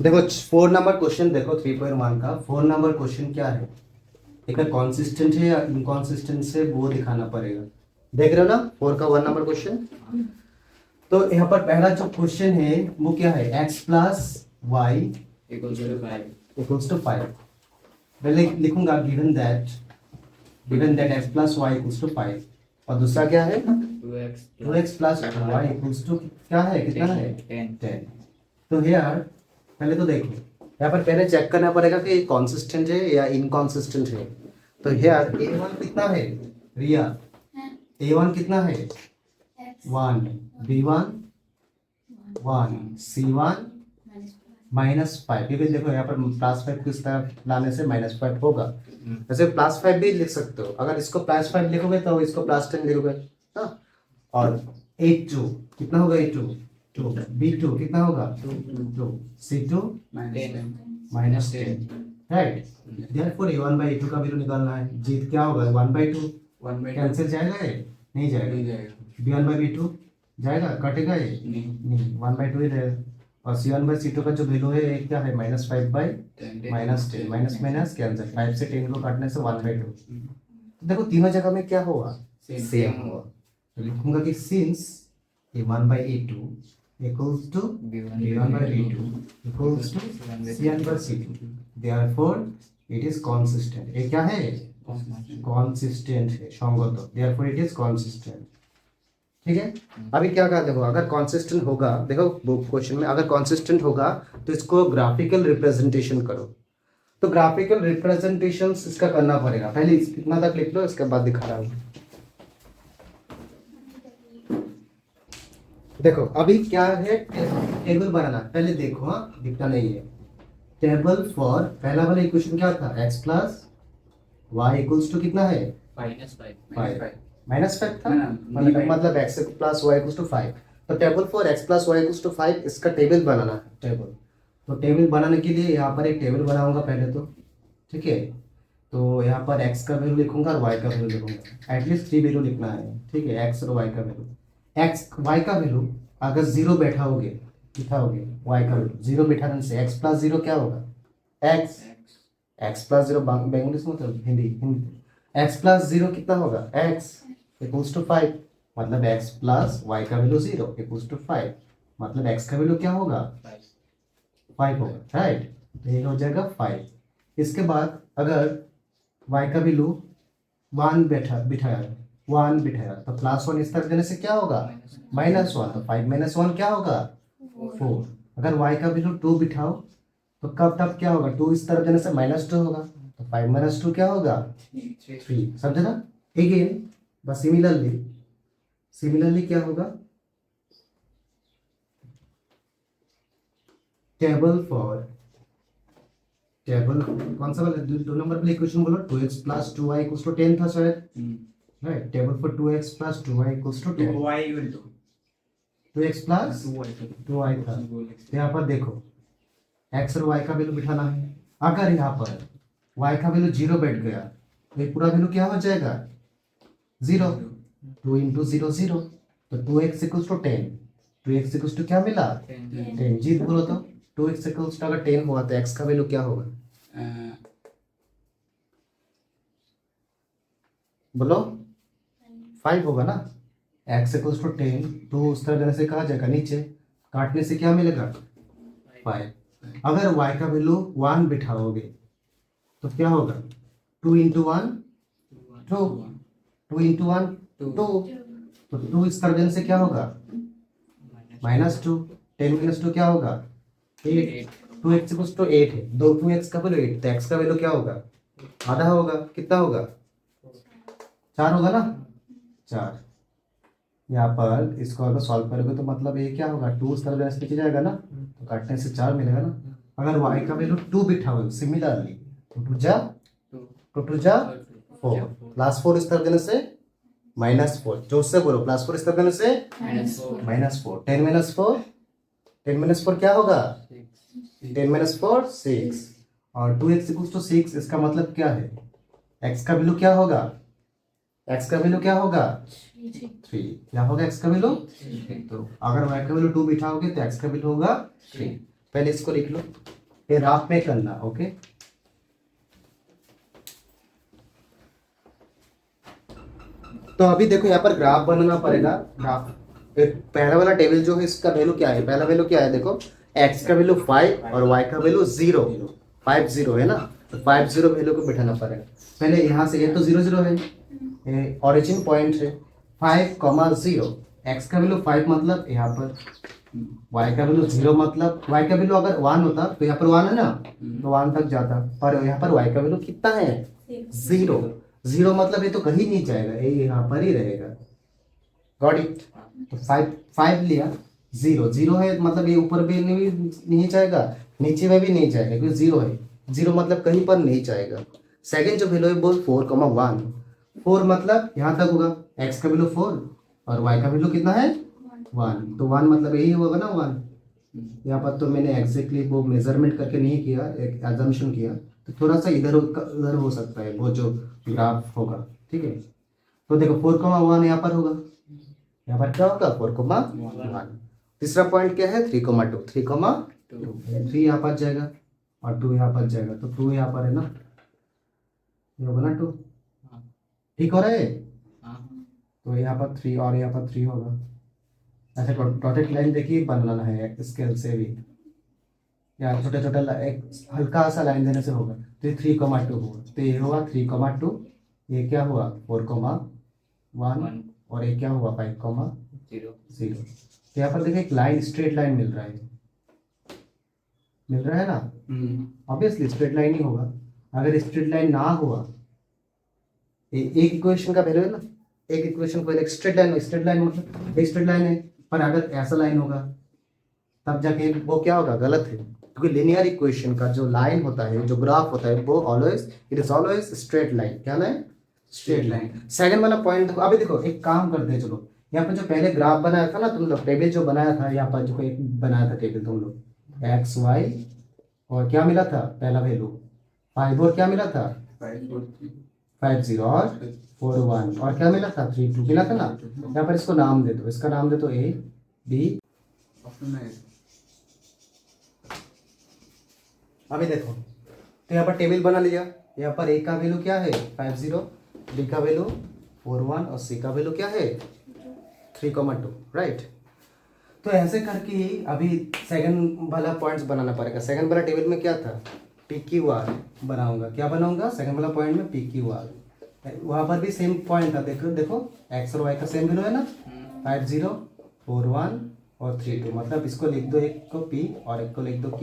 देखो 4 number question देखो 3.1 का 4 नंबर क्वेश्चन क्या है, एक कॉन्सिस्टेंट है या इनकॉन्सिस्टेंट है वो दिखाना पड़ेगा। देख रहे हो ना 4 का 1 नंबर क्वेश्चन। तो यहाँ पर पहला जो क्वेश्चन है वो क्या है, x plus y equals to 5। पहले लिखूंगा given that x plus y equals to 5, और दूसरा क्या है 2x plus y equals to क्या है, कितना है 10। तो यार पहले तो देखो यहाँ पर पहले चेक करना पड़ेगा कि कॉन्सिस्टेंट है या इनकॉन्सिस्टेंट है। तो यार a1 कितना है रिया, a1 कितना है 1, b1 1, c1 -5। क्योंकि देखो यहाँ पर +5 किस तरह लाने से -5 होगा। वैसे +5 भी लिख सकते हो, अगर इसको +5 लिखोगे तो इसको +10 लिखोगे। हाँ, और a2 कितना होगा, a2 2, b2 कितना होगा 2, c2 -10, right. Therefore a1 by a2 का वैल्यू निकालना है। जीत क्या होगा 1/2, कैंसिल जाएगा ये नहीं जाएगा, b1 by b2 जाएगा, कटेगा ये नहीं 1/2 ही रहेगा। और c1 by c2 का जो वैल्यू है ये क्या है -5/10, माइनस माइनस कैंसिल, 5 से 10 को काटने से 1/2। तो देखो तीनों जगह में क्या होगा, सेम होगा। तो लिखूंगा कि since a1 by a2 equals to b1 by b2 equals to c1 by c2, therefore it is consistent। ये क्या है, consistent है, संगत, therefore it is consistent। ठीक है। अभी क्या कहा, देखो अगर consistent होगा, देखो क्वेश्चन में अगर consistent होगा तो इसको ग्राफिकल रिप्रेजेंटेशन करो। तो ग्राफिकल रिप्रेजेंटेशन इसका करना पड़ेगा। पहले इतना तक लिख लो, इसके बाद दिखा रहा हूँ। देखो अभी क्या है, टेबल बनाना। पहले देखो, हाँ दिखता नहीं है टेबल फॉर, पहला वाला इक्वेशन क्या था, x plus y equals to कितना है -5 था, मतलब x plus y equals to 5। तो table for x plus y equals to 5, इसका टेबल बनाना है टेबल। तो टेबल बनाने के लिए यहाँ पर एक टेबल बनाऊंगा पहले तो, ठीक है। तो यहाँ पर x का वैल्यू लिखूंगा और y का वैल्यू लिखूंगा, एटलीस्ट 3 वैल्यू लिखना है, ठीक है। x और y का वैल्यू, y का वैल्यू अगर 0 बैठाओगे, बिठाओगे y का वैल्यू 0 बिठाने से x प्लस 0 क्या होगा, x प्लस 0 बंगाली से मतलब हिंदी x प्लस 0 कितना होगा, x इक्वल्स टू 5, मतलब x प्लस y का वैल्यू 0 इक्वल्स टू 5, मतलब x का वैल्यू क्या होगा 5 होगा, राइट। तो ये हो जाएगा 5। इसके बाद अगर y का वैल्यू 1 बिठाया तो +1 इस तरफ देने से क्या होगा -1, तो 5 - 1 क्या होगा 4। अगर y का वैल्यू 2 बिठाओ तो कब तब क्या होगा, 2 इस तरफ देने से -2 होगा, तो 5 - 2 क्या होगा 3, समझे ना। अगेन बस सिमिलरली क्या होगा, टेबल कौन सा वाला, 2 नंबर वाला इक्वेशन बोलो, 2x plus 2y equals to 10 था शायद, right. Table for 2x plus 2y equals to 10, 2x plus 2y था। तो यहाँ पर देखो x और y का वैल्यू बिठाना है। अगर यहाँ पर y का वैल्यू 0 बैठ गया तो ये पूरा वैल्यू क्या हो जाएगा 0, 2 × 0 0, तो 2x equals to 10, 2x equals to क्या मिला 10। जीत बोलो तो 2x इक्वल्स टू अगर 10 हुआ तो x का वैल्यू क्या होगा, बोलो 5 होगा ना। x इक्वल्स टू 10, 2 उस तरह देने से कहा जाएगा नीचे, काटने से क्या मिलेगा 5। अगर y का वैल्यू 1 बिठाओगे तो क्या होगा 2 × 1 2, 2 × 1 2, तो 2 इस तरह देने से क्या होगा -2, 10 - 2 क्या होगा 8, 2x इक्वल्स टू 8 है, 2x का वैल्यू 8, तो x का वैल्यू क्या होगा आधा होगा, कितना होगा 4 होगा ना 4। यहाँ पर इसको अगर सॉल्व करोगे तो मतलब ये क्या होगा 2 इस तरह देने से नीचे जाएगा ना, तो काटने से 4 मिलेगा ना। अगर y का वैल्यू 2 बिठाओगे सिमिलरली, 2 जा 4, +4 इस तरह देने से -4, जोर से बोलो +4 इस तरह देने से -4, 10 - 4 क्या होगा 10 - 4 6, और 2x इक्वल्स टू 6, इसका मतलब क्या है x का वैल्यू क्या होगा, x का वैल्यू क्या होगा 3, क्या होगा x का वैल्यू 3। तो अगर y का वैल्यू 2 बिठाओगे तो x का वैल्यू होगा 3। पहले इसको लिख लो, फिर ग्राफ में करना। ओके, तो अभी देखो यहाँ पर ग्राफ बनाना पड़ेगा। ग्राफ एक पहला वाला टेबल जो है इसका वैल्यू क्या है, पहला वैल्यू क्या है देखो, x का वैल्यू 5 और y का वैल्यू 0, 50 है ना, तो 50 वैल्यू को बैठाना पड़ेगा। पहले यहाँ से ये तो 0 है, ये ओरिजिन पॉइंट है, 5,0, x का वैल्यू 5 मतलब यहाँ पर, y का वैल्यू 0 मतलब, y का वैल्यू अगर 1 होता तो यहाँ पर 1 है ना, तो 1 तक जाता, पर यहाँ पर y का वैल्यू कितना है, 0, 0 मतलब ये तो कहीं नहीं जाएगा, ये यहाँ पर ही रहेगा। Got it. तो 5 लिया, 0 है मतलब ये ऊपर भी नहीं जाएगा, नीचे में भी नहीं जाएगा, क्योंकि 0 है, 0 मतलब कहीं पर नहीं जाएगा। सेकंड जो वैल्यू है वो 4,1, 4 मतलब यहाँ तक होगा, x का वैल्यू 4 और y का वैल्यू कितना है 1, तो 1 मतलब यही होगा ना 1। यहाँ पर तो मैंने एग्जैक्टली वो मेजरमेंट करके नहीं किया, एक एजम्पशन किया, तो थोड़ा सा इधर उधर हो सकता है वो जो ग्राफ होगा, ठीक है। तो देखो 4,1 यहाँ पर होगा, यहाँ पर क्या होगा 4,1। तीसरा पॉइंट क्या है 3,2, 3 यहाँ पर जाएगा और 2 यहाँ पर जाएगा, तो 2 यहाँ पर है ना, ये होगा ना 2, ठीक हो रहा है। तो यहाँ पर 3 और यहाँ पर 3 होगा, ऐसे डॉटेड लाइन देखिए बनाना है स्केल से भी, या छोटा छोटा एक हल्का सा लाइन देने से होगा। तो ये 3,2 होगा, तो ये होगा 3,2, ये क्या हुआ 4,1 और ये क्या हुआ 5,0। तो यहाँ पर देखिए एक लाइन, स्ट्रेट लाइन मिल रहा है ना, ऑब्वियसली स्ट्रेट लाइन ही होगा। अगर स्ट्रेट लाइन ना हुआ, एक इक्वेशन का वैल्यू है ना, एक इक्वेशन को एक स्ट्रेट लाइन मतलब एक स्ट्रेट लाइन है, पर अगर ऐसा लाइन होगा तब जाके वो क्या होगा, गलत है, क्योंकि लिनियर इक्वेशन का जो लाइन होता है, जो ग्राफ होता है, वो always it is always straight line. क्या है स्ट्रेट लाइन। सेकंड वाला पॉइंट देखो, अभी देखो एक काम करते हैं, चलो यहाँ पर जो पहले ग्राफ बनाया था ना तुम लोग, टेबल जो बनाया था, यहाँ पर जो एक बनाया था टेबल तुम लोग, एक्स वाई और क्या मिला था पहला वैल्यू 5 और क्या मिला था 50 और 4,1 और क्या मिला था 3,2 मिला था ना। यहाँ पर इसको नाम दे दो, इसका नाम दे दो ए बी। अभी देखो तो यहाँ पर टेबल बना लिया, यहाँ पर ए का वैल्यू क्या है 50, बी का वैल्यू 4,1 और सी का वैल्यू क्या है 3,2, राइट। तो ऐसे करके अभी सेकंड वाला पॉइंट्स बनाना पड़ेगा। सेकंड वाला टेबल में क्या था, पी क्यू आर बनाऊंगा, क्या बनाऊंगा सेकंड वाला पॉइंट में पी क्यू आर, वहां पर भी सेम पॉइंट था, देखो एक्स और वाई का सेम वैल्यू है ना, 50, 4,1 और 3,2, मतलब इसको लिख दो, एक को पी और एक को लिख दो